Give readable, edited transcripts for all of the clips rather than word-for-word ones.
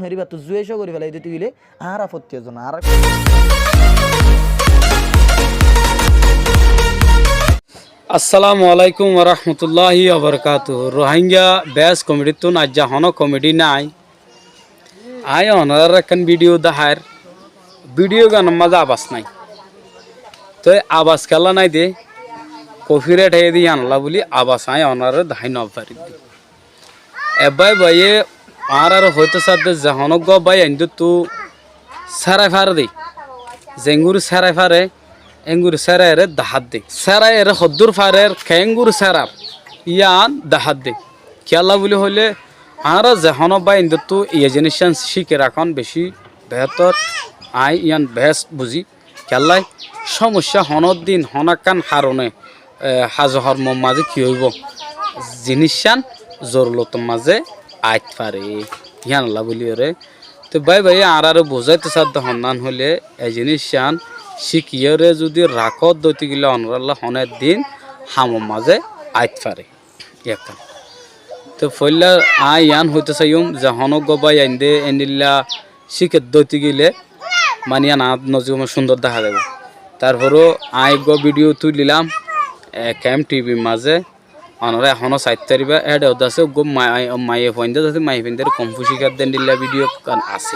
হরিবা তো জুয়েশো করে ফেলাই দিতে হইলে আর আপত্তি আছে না আর আসসালামু আলাইকুম ওরহমতুল্লাহি ওবরকাতুহ রোহিঙ্গা ব্যাস কমিটি তো আজ্জা হন কমিটি নাই আয় অনার এখন ভিডিও দেখার ভিডিও গান মাঝে আবাস নাই তো আবাস খেলা নাই দে কফিরেট হয়ে দিয়ে আনলা বলি আবাস আয় অনার দেখাই নবারি দি এবাই বাইয়ে আর হয়তো সাথে জাহনক গ বাই আইন্দু তু সারাই ফার দে জেঙ্গুর সারাই ফারে এঙ্গুর সেরারে দাহাত দে সেরায়ের হদ্দুর ফারের খেঙ্গুর সেরাপ ইয়ান দাহাত দে খেলা বলে হলে আর যেহন বা ইন্দু ইয়ে জিনিস শিখে রাখন বেশি বেহতর আই ইয়ান বেস্ট বুঝি খেলাই সমস্যা হনর দিন হনাকান হারণে হাজহর মাঝে কি হইব জিনিসান জরুরত মাঝে আইত পারে ইয়ান আল্লাহ বলি রে তো বাই ভাই আর বোঝাইতে সাধ্য হন্নান হলে এই জিনিসান শিখিয়রে যদি রাখত দইতে গেলে অনরাল্লাহ হনের দিন হামর মাঝে আইত পারে একটা তো ফইলা আই ইয়ান হইতে চাইম যে হনক গবাই আইন দে এনিল্লা শিখে দইতে গেলে মানে ইয়ান আত নজর সুন্দর দেখা যাবে তারপরও আই গ ভিডিও তুলিলাম ক্যাম টিভির মাঝে অনরা এখনও সাইট তারিবা এড আছে গো মাইয়ে ফইন্দে যাতে মাই ফিনদের কম্পু শিখার দেন দিল্লা ভিডিও আছে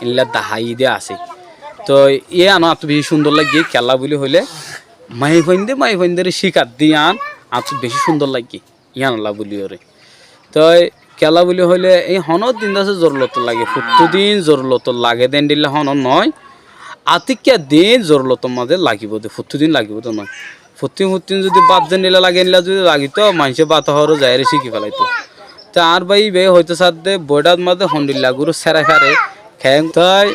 ইল্লা দাহাই দিয়ে আছে তো ইয়ে আনো এত বেশি সুন্দর লাগে খেলা বলে হইলে মাই ফাইন্দের শিকার দিয়ে আন এত বেশি সুন্দর লাগে ইয়ান আল্লাহ বলি ওরে তো খেলা বলে হইলে এই হনত দিন আছে জরুরত লাগে প্রতিদিন জরুরত লাগে দেন দিলে হন নয় আতিকা দিন জরুরত মাঝে লাগিব দে প্রতিদিন লাগিব তো নয় প্রতিদিন যদি বাদ যে নিলে লাগে নিলে যদি লাগিত মানুষে বাত হওয়ারও যায় শিখি ফেলাইতো তো আর ভাই বে হয়তো সাথে বইটার মাঝে হন্ডিল্লা গুরু সেরা ফেরে খ্যাং তাই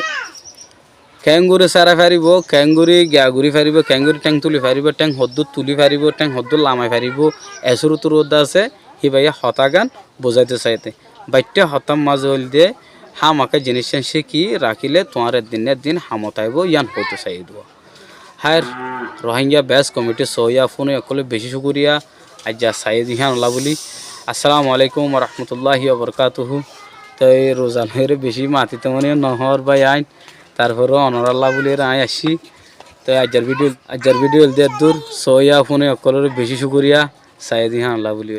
ক্যাঙ্গুরি সারা ফারিব ক্যাঙ্গুরি গাগুরি ফারিব ক্যাঙ্গুরি ট্যাং তুলি ফারিব ট্যাং হদ্দুর তুলি ফারিব ট্যাং হদ্দুর লামাই ফারিব এসুর তো রোদ আছে হি ভাইয়া হতা গান বোঝাইতে চাইতে বাইটে হতাম মাঝে হল দিয়ে হামাকে জিনিস শিখি রাখিলে তোমার দিনের দিন হামতাইব ইয়ান হইতে চাই দিব হার রোহিঙ্গা ব্যাস কমিটি সহিয়া ফোনে অকলে বেশি শুকুরিয়া আজ যা সাইদ ইহান আল্লাহ বলি আসসালামু আলাইকুম রহমতুল্লাহি ওবরকাতুহু তো এই রোজানের বেশি মাতিতে মনে নহর ভাই আইন তারপরে অনরাল্লাহ বলে আয় আসি তো আজার ভিডিও দিয়ে দূর সইয়া ফোনে অকলের বেশি শুকুরিয়া সাইদি হ্যাঁ আল্লাহ বলি